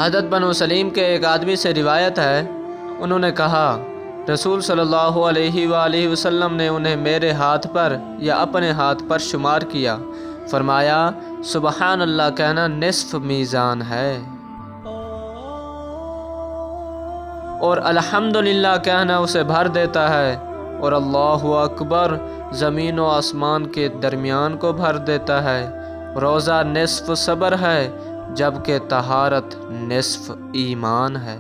حضرت بنو سلیم کے ایک آدمی سے روایت ہے، انہوں نے کہا رسول صلی اللہ علیہ وآلہ وسلم نے انہیں میرے ہاتھ پر یا اپنے ہاتھ پر شمار کیا، فرمایا سبحان اللہ کہنا نصف میزان ہے اور الحمدللہ کہنا اسے بھر دیتا ہے، اور اللہ اکبر زمین و آسمان کے درمیان کو بھر دیتا ہے۔ روزہ نصف صبر ہے جبکہ طہارت نصف ایمان ہے۔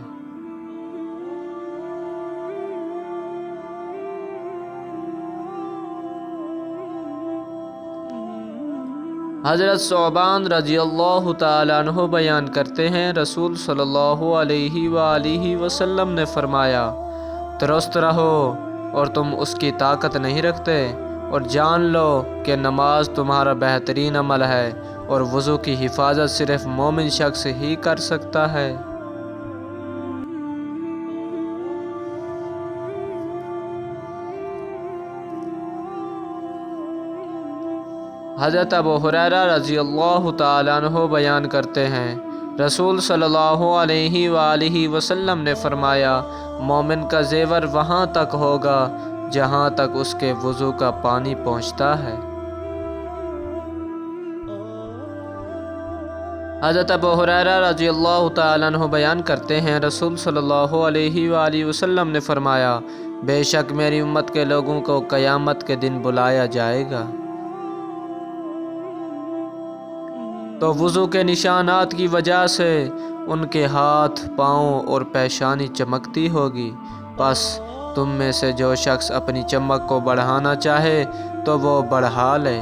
حضرت ثعبان رضی اللہ تعالیٰ عنہ بیان کرتے ہیں، رسول صلی اللہ علیہ وآلہ وسلم نے فرمایا درست رہو اور تم اس کی طاقت نہیں رکھتے، اور جان لو کہ نماز تمہارا بہترین عمل ہے اور وضو کی حفاظت صرف مومن شخص ہی کر سکتا ہے۔ حضرت ابو ہریرہ رضی اللہ تعالیٰ عنہ بیان کرتے ہیں، رسول صلی اللہ علیہ وآلہ وسلم نے فرمایا مومن کا زیور وہاں تک ہوگا جہاں تک اس کے وضو کا پانی پہنچتا ہے۔ حضرت ابو ہریرہ رضی اللہ تعالیٰ عنہ بیان کرتے ہیں، رسول صلی اللہ علیہ وآلہ وسلم نے فرمایا بے شک میری امت کے لوگوں کو قیامت کے دن بلایا جائے گا تو وضو کے نشانات کی وجہ سے ان کے ہاتھ، پاؤں اور پیشانی چمکتی ہوگی، پس تم میں سے جو شخص اپنی چمک کو بڑھانا چاہے تو وہ بڑھا لے۔